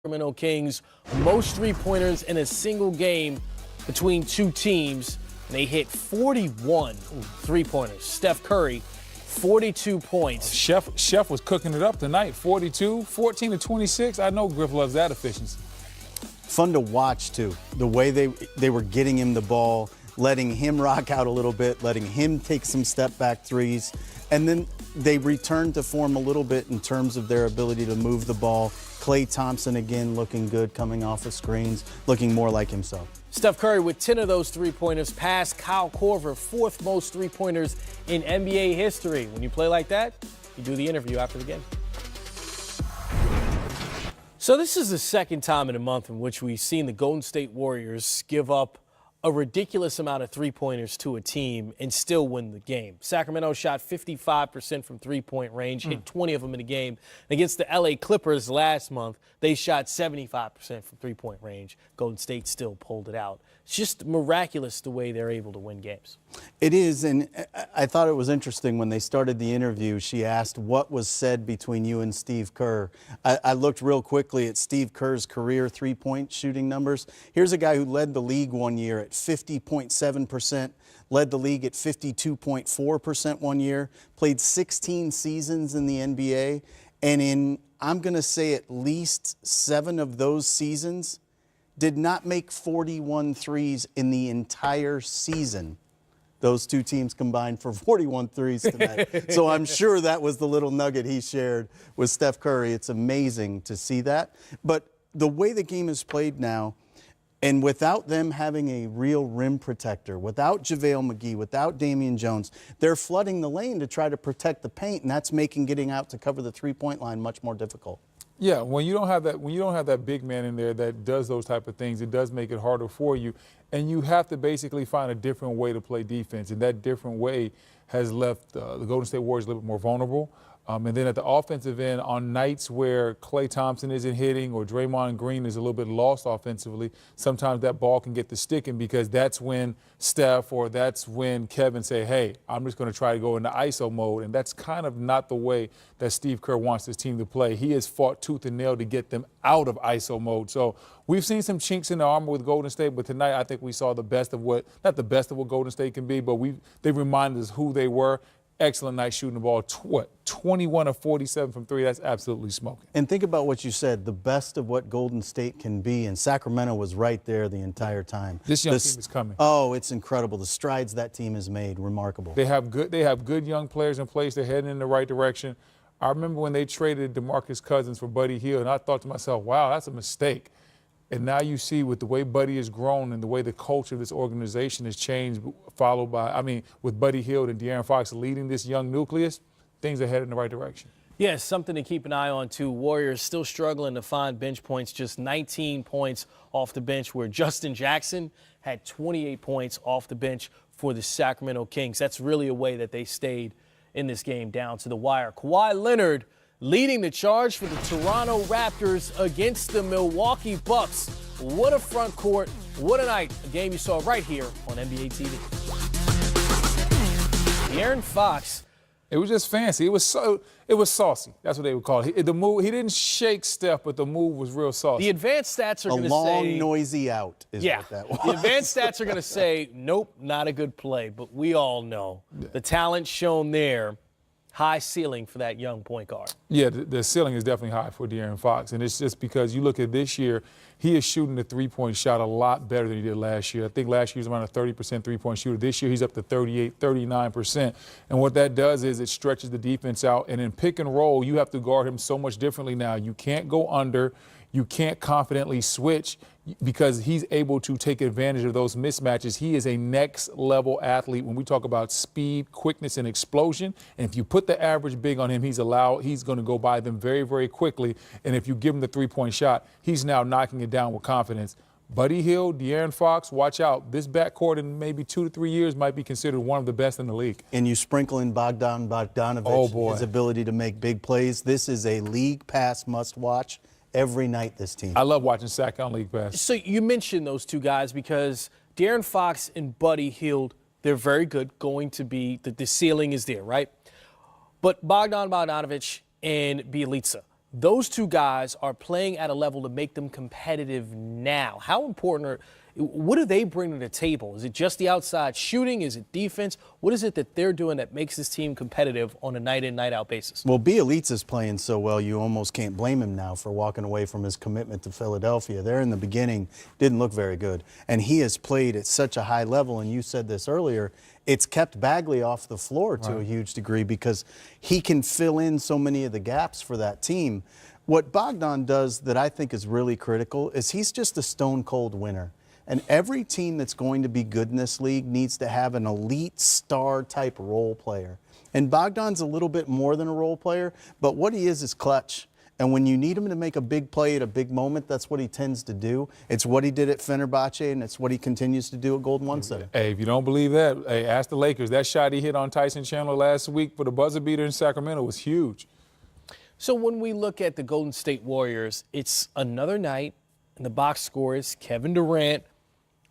Sacramento Kings most three-pointers in a single game between two teams. And they hit 41 three-pointers. Steph Curry, 42 points. Chef was cooking it up tonight. 42, 14 to 26. I know Griff loves that efficiency. Fun to watch, too. The way they were getting him the ball, letting him rock out a little bit, letting him take some step-back threes. And then they returned to form a little bit in terms of their ability to move the ball. Klay Thompson again looking good, coming off of screens, looking more like himself. Steph Curry with 10 of those three-pointers, passed Kyle Korver, fourth most three-pointers in NBA history. When you play like that, you do the interview after the game. So this is the second time in a month in which we've seen the Golden State Warriors give up a ridiculous amount of three-pointers to a team and still win the game. Sacramento shot 55% from three-point range, hit 20 of them in the game. Against the LA Clippers last month, they shot 75% from three-point range. Golden State still pulled it out. It's just miraculous the way they're able to win games. It is, and I thought it was interesting when they started the interview. She asked what was said between you and Steve Kerr. I looked real quickly at Steve Kerr's career three-point shooting numbers. Here's a guy who led the league one year at 50.7%, led the league at 52.4% one year, played 16 seasons in the NBA, and in, I'm going to say, at least 7 of those seasons, did not make 41 threes in the entire season. Those two teams combined for 41 threes tonight. So I'm sure that was the little nugget he shared with Steph Curry. It's amazing to see that. But the way the game is played now, and without them having a real rim protector, without JaVale McGee, without Damian Jones, they're flooding the lane to try to protect the paint, and that's making getting out to cover the three-point line much more difficult. Yeah, when you don't have that big man in there that does those type of things, it does make it harder for you. And you have to basically find a different way to play defense. And that different way has left the Golden State Warriors a little bit more vulnerable. And then at the offensive end, on nights where Klay Thompson isn't hitting or Draymond Green is a little bit lost offensively, sometimes that ball can get to sticking because that's when Steph or that's when Kevin say, hey, I'm just going to try to go into ISO mode. And that's kind of not the way that Steve Kerr wants his team to play. He has fought tooth and nail to get them out of ISO mode. So we've seen some chinks in the armor with Golden State, but tonight I think we saw the best of what, not the best of what Golden State can be, but they reminded us who they were. Excellent night shooting the ball. 21 of 47 from three. That's absolutely smoking. And think about what you said, the best of what Golden State can be, and Sacramento was right there the entire time. This young team is coming. Oh, it's incredible. The strides that team has made, remarkable. They have good young players in place. They're heading in the right direction. I remember when they traded DeMarcus Cousins for Buddy Hield, and I thought to myself, wow, that's a mistake. And now you see with the way Buddy has grown and the way the culture of this organization has changed, with Buddy Hield and De'Aaron Fox leading this young nucleus, things are headed in the right direction. Yes, something to keep an eye on, too. Warriors still struggling to find bench points, just 19 points off the bench, where Justin Jackson had 28 points off the bench for the Sacramento Kings. That's really a way that they stayed in this game down to the wire. Kawhi Leonard leading the charge for the Toronto Raptors against the Milwaukee Bucks. What a front court, what a night. A game you saw right here on NBA TV. De'Aaron Fox. It was just fancy. It was saucy. That's what they would call it. The move, he didn't shake Steph, but the move was real saucy. The advanced stats are going to say... A long, noisy out is what that was. The advanced stats are going to say, nope, not a good play. But we all know the talent shown there. High ceiling for that young point guard. Yeah, the ceiling is definitely high for De'Aaron Fox. And it's just because you look at this year, he is shooting the three-point shot a lot better than he did last year. I think last year he was around a 30% three-point shooter. This year he's up to 38, 39%. And what that does is it stretches the defense out. And in pick and roll, you have to guard him so much differently now. You can't go under. You can't confidently switch because he's able to take advantage of those mismatches. He is a next-level athlete when we talk about speed, quickness, and explosion. And if you put the average big on him, he's going to go by them very, very quickly. And if you give him the three-point shot, he's now knocking it down with confidence. Buddy Hield, De'Aaron Fox, watch out. This backcourt in maybe 2 to 3 years might be considered one of the best in the league. And you sprinkle in Bogdanovic, his ability to make big plays. This is a league pass must-watch. Every night, this team. I love watching Sac on League Pass. So you mentioned those two guys because De'Aaron Fox and Buddy Hield, they're very good. Going to be, the ceiling is there, right? But Bogdanovic and Bielitsa, those two guys are playing at a level to make them competitive now. How important what do they bring to the table? Is it just the outside shooting? Is it defense? What is it that they're doing that makes this team competitive on a night-in, night-out basis? Well, Bielitsa is playing so well, you almost can't blame him now for walking away from his commitment to Philadelphia. There in the beginning didn't look very good, and he has played at such a high level, and you said this earlier, it's kept Bagley off the floor to a huge degree because he can fill in so many of the gaps for that team. What Bogdan does that I think is really critical is he's just a stone-cold winner. And every team that's going to be good in this league needs to have an elite star-type role player. And Bogdan's a little bit more than a role player, but what he is clutch. And when you need him to make a big play at a big moment, that's what he tends to do. It's what he did at Fenerbahce, and it's what he continues to do at Golden One Center. Hey, if you don't believe that, hey, ask the Lakers. That shot he hit on Tyson Chandler last week for the buzzer beater in Sacramento was huge. So when we look at the Golden State Warriors, it's another night, and the box score is Kevin Durant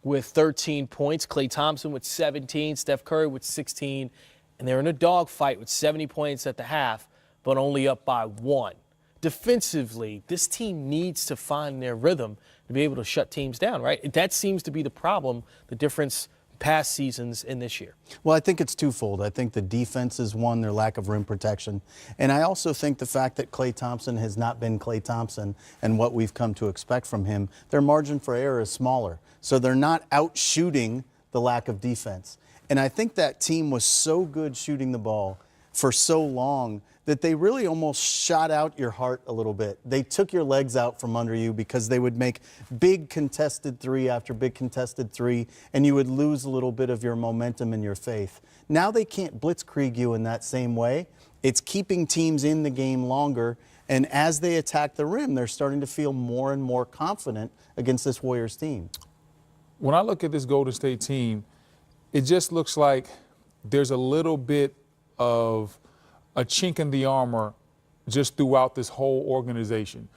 with 13 points, Klay Thompson with 17, Steph Curry with 16, and they're in a dogfight with 70 points at the half, but only up by 1. Defensively, this team needs to find their rhythm to be able to shut teams down, right? That seems to be the problem, the difference past seasons and this year. Well, I think it's twofold. I think the defense is one, their lack of rim protection. And I also think the fact that Klay Thompson has not been Klay Thompson and what we've come to expect from him, their margin for error is smaller. So they're not out shooting the lack of defense. And I think that team was so good shooting the ball for so long that they really almost shot out your heart a little bit. They took your legs out from under you because they would make big contested three after big contested three, and you would lose a little bit of your momentum and your faith. Now they can't blitzkrieg you in that same way. It's keeping teams in the game longer, and as they attack the rim, they're starting to feel more and more confident against this Warriors team. When I look at this Golden State team, it just looks like there's a little bit of a chink in the armor just throughout this whole organization.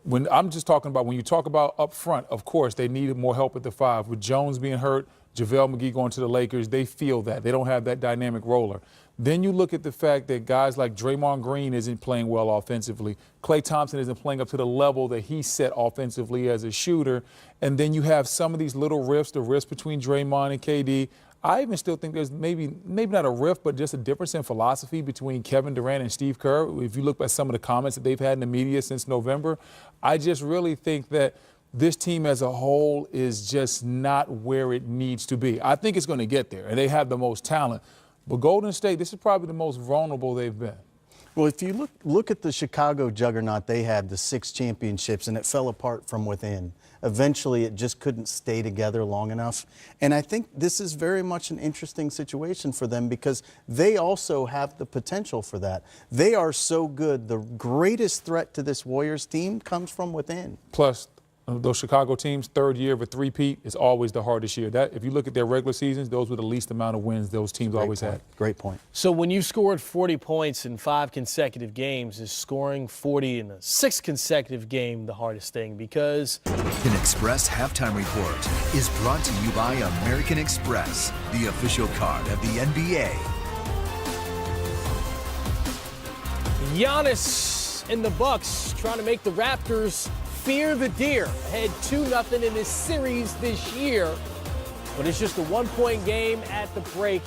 When I'm just talking about, when you talk about up front, of course, they needed more help at the 5. With Jones being hurt, JaVale McGee going to the Lakers, they feel that. They don't have that dynamic roller. Then you look at the fact that guys like Draymond Green isn't playing well offensively. Klay Thompson isn't playing up to the level that he set offensively as a shooter. And then you have some of these little rifts, the rifts between Draymond and KD. I even still think there's maybe not a rift, but just a difference in philosophy between Kevin Durant and Steve Kerr. If you look at some of the comments that they've had in the media since November, I just really think that this team as a whole is just not where it needs to be. I think it's going to get there, and they have the most talent. But Golden State, this is probably the most vulnerable they've been. Well, if you look at the Chicago juggernaut they had, the 6 championships, and it fell apart from within. Eventually, it just couldn't stay together long enough. And I think this is very much an interesting situation for them because they also have the potential for that. They are so good. The greatest threat to this Warriors team comes from within. Plus, those Chicago teams, third year of a three-peat is always the hardest year. That, if you look at their regular seasons, those were the least amount of wins those teams always had. Great point. So when you scored 40 points in 5 consecutive games, is scoring 40 in a 6th consecutive game the hardest thing? Because An Express halftime report is brought to you by American Express, the official card of the NBA. Giannis and the Bucks trying to make the Raptors fear the deer. Ahead 2-0 in this series this year, but it's just a 1-point game at the break.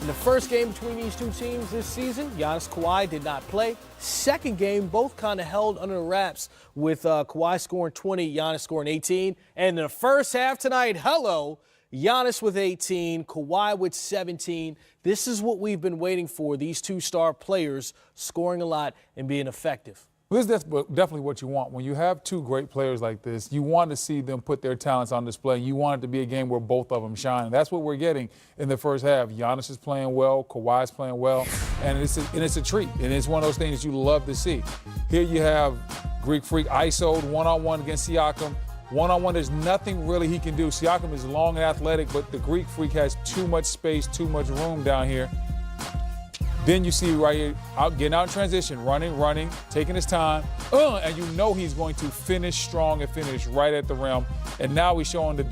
In the first game between these two teams this season, Giannis, Kawhi did not play. Second game, both kind of held under the wraps with Kawhi scoring 20, Giannis scoring 18. And in the first half tonight, Giannis with 18, Kawhi with 17. This is what we've been waiting for, these two star players scoring a lot and being effective. This is definitely what you want. When you have two great players like this, you want to see them put their talents on display. You want it to be a game where both of them shine. And that's what we're getting in the first half. Giannis is playing well, Kawhi's playing well, and it's a treat. And it's one of those things you love to see. Here you have Greek Freak ISO'd one-on-one against Siakam. One-on-one, there's nothing really he can do. Siakam is long and athletic, but the Greek Freak has too much space, too much room down here. Then you see right here, getting out in transition, running, taking his time, and you know he's going to finish strong and finish right at the rim. And now he's showing the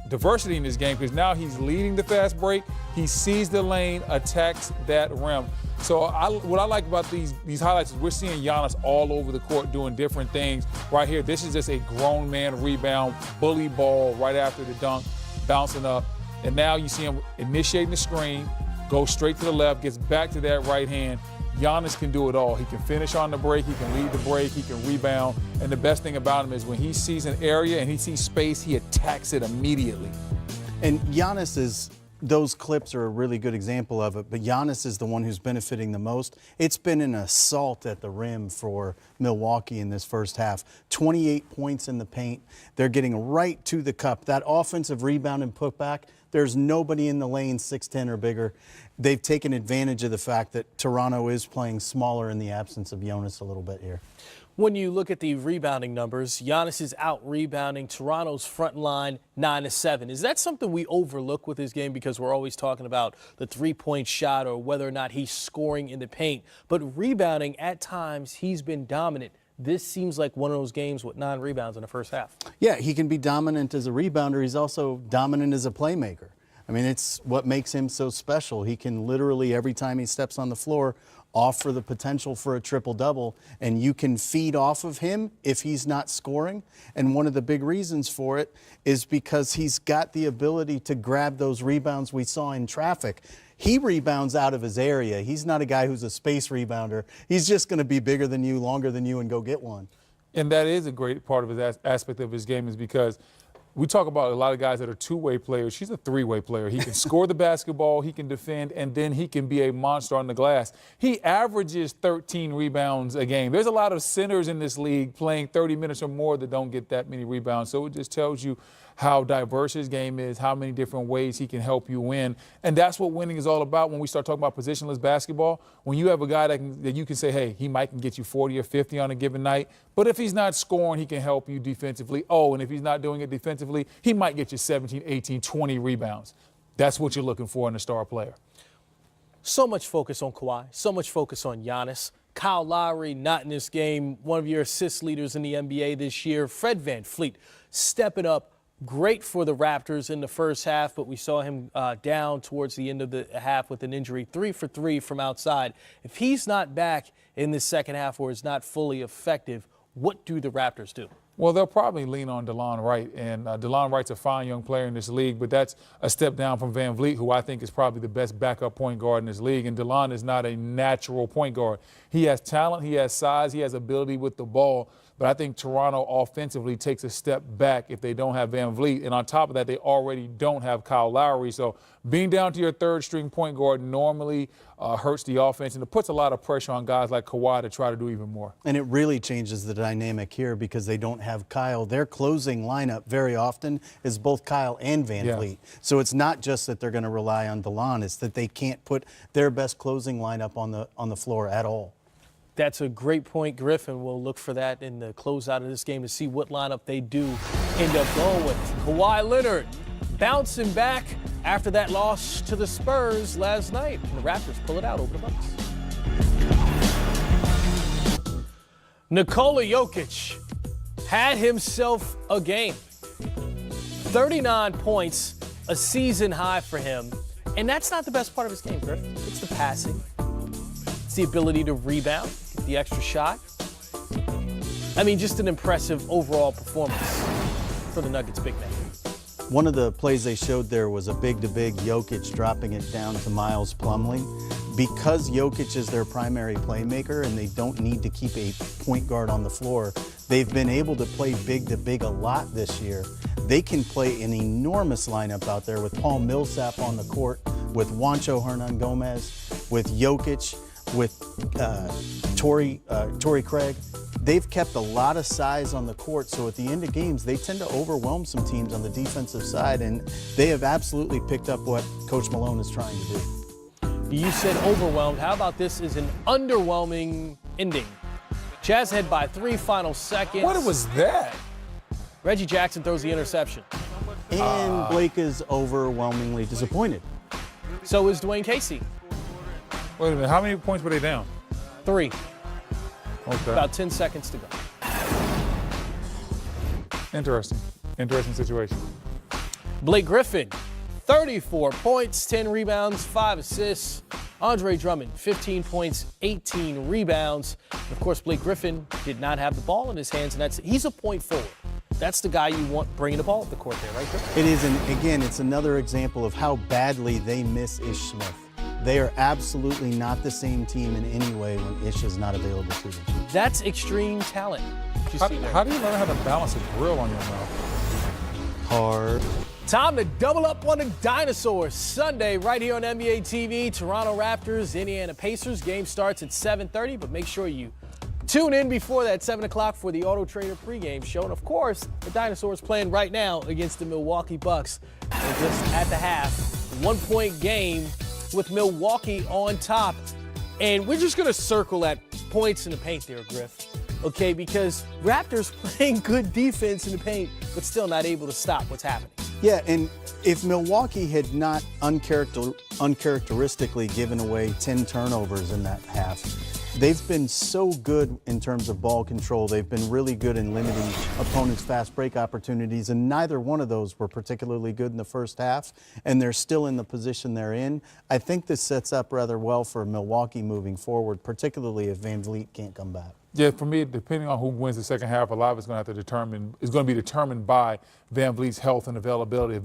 diversity in this game because now he's leading the fast break. He sees the lane, attacks that rim. So what I like about these highlights is we're seeing Giannis all over the court doing different things. Right here, this is just a grown man rebound, bully ball right after the dunk, bouncing up. And now you see him initiating the screen, goes straight to the left, gets back to that right hand. Giannis can do it all. He can finish on the break, he can lead the break, he can rebound. And the best thing about him is when he sees an area and he sees space, he attacks it immediately. And those clips are a really good example of it, but Giannis is the one who's benefiting the most. It's been an assault at the rim for Milwaukee in this first half. 28 points in the paint. They're getting right to the cup. That offensive rebound and putback, there's nobody in the lane 6'10 or bigger. They've taken advantage of the fact that Toronto is playing smaller in the absence of Jonas a little bit here. When you look at the rebounding numbers, Giannis is out rebounding Toronto's front line 9-7. Is that something we overlook with his game because we're always talking about the three-point shot or whether or not he's scoring in the paint? But rebounding, at times, he's been dominant. This seems like one of those games with 9 rebounds in the first half. Yeah, he can be dominant as a rebounder. He's also dominant as a playmaker. I mean, it's what makes him so special. He can literally, every time he steps on the floor, offer the potential for a triple-double, and you can feed off of him if he's not scoring. And one of the big reasons for it is because he's got the ability to grab those rebounds we saw in traffic. He rebounds out of his area. He's not a guy who's a space rebounder. He's just going to be bigger than you, longer than you, and go get one. And that is a great part of his aspect of his game is because we talk about a lot of guys that are two-way players. He's a three-way player. He can score the basketball, he can defend, and then he can be a monster on the glass. He averages 13 rebounds a game. There's a lot of centers in this league playing 30 minutes or more that don't get that many rebounds. So it just tells you how diverse his game is, how many different ways he can help you win. And that's what winning is all about when we start talking about positionless basketball. When you have a guy that you can say, hey, he might can get you 40 or 50 on a given night, but if he's not scoring, he can help you defensively. Oh, and if he's not doing it defensively, he might get you 17, 18, 20 rebounds. That's what you're looking for in a star player. So much focus on Kawhi, so much focus on Giannis. Kyle Lowry not in this game, one of your assist leaders in the NBA this year. Fred VanVleet stepping up. Great for the Raptors in the first half, but we saw him down towards the end of the half with an injury. 3 for 3 from outside. If he's not back in the second half or is not fully effective, what do the Raptors do? Well, they'll probably lean on DeLon Wright, and DeLon Wright's a fine young player in this league, but that's a step down from VanVleet, who I think is probably the best backup point guard in this league, and DeLon is not a natural point guard. He has talent, he has size, he has ability with the ball, but I think Toronto offensively takes a step back if they don't have VanVleet, and on top of that, they already don't have Kyle Lowry, so being down to your third-string point guard normally hurts the offense, and it puts a lot of pressure on guys like Kawhi to try to do even more. And it really changes the dynamic here because they don't have Kyle. Their closing lineup very often is both Kyle and VanVleet. Yeah. So it's not just that they're going to rely on DeLon, it's that they can't put their best closing lineup on the floor at all. That's a great point, Griffin. We'll look for that in the closeout of this game to see what lineup they do end up going with. Kawhi Leonard bouncing back after that loss to the Spurs last night. And the Raptors pull it out over the Bucks. Nikola Jokic had himself a game. 39 points, a season high for him. And that's not the best part of his game, Griffin. It's the passing. It's the ability to rebound, get the extra shot. I mean, just an impressive overall performance for the Nuggets big man. One of the plays they showed there was a big-to-big Jokic dropping it down to Miles Plumlee. Because Jokic is their primary playmaker and they don't need to keep a point guard on the floor, they've been able to play big-to-big a lot this year. They can play an enormous lineup out there with Paul Millsap on the court, with Juancho Hernan-Gomez, with Jokic, with Torrey Craig. They've kept a lot of size on the court, so at the end of games, they tend to overwhelm some teams on the defensive side, and they have absolutely picked up what Coach Malone is trying to do. You said overwhelmed. How about this is an underwhelming ending? Jazz head by 3 final seconds. What was that? Reggie Jackson throws the interception. And Blake is overwhelmingly disappointed. So is Dwayne Casey. Wait a minute, how many points were they down? 3. Okay. About 10 seconds to go. Interesting situation. Blake Griffin, 34 points, 10 rebounds, 5 assists. Andre Drummond, 15 points, 18 rebounds. And of course, Blake Griffin did not have the ball in his hands, and he's a point forward. That's the guy you want bringing the ball up the court there, right there. It is, and again, it's another example of how badly they miss Ish Smith. They are absolutely not the same team in any way when Ish is not available to them. That's extreme talent. How do you learn how to balance a grill on your mouth? Hard. Time to double up on the dinosaurs. Sunday, right here on NBA TV, Toronto Raptors, Indiana Pacers. Game starts at 7:30, but make sure you tune in before that, 7 o'clock, for the Auto Trader pregame show. And of course, the Dinosaurs playing right now against the Milwaukee Bucks. They're just at the half, 1-point game with Milwaukee on top. And we're just going to circle at points in the paint there, Griff. Okay, because Raptors playing good defense in the paint, but still not able to stop what's happening. Yeah, and if Milwaukee had not uncharacteristically given away 10 turnovers in that half, they've been so good in terms of ball control. They've been really good in limiting opponents' fast break opportunities, and neither one of those were particularly good in the first half, and they're still in the position they're in. I think this sets up rather well for Milwaukee moving forward, particularly if Van Vliet can't come back. Yeah, for me, depending on who wins the second half, a lot of it's going to be determined by Van Vliet's health and availability.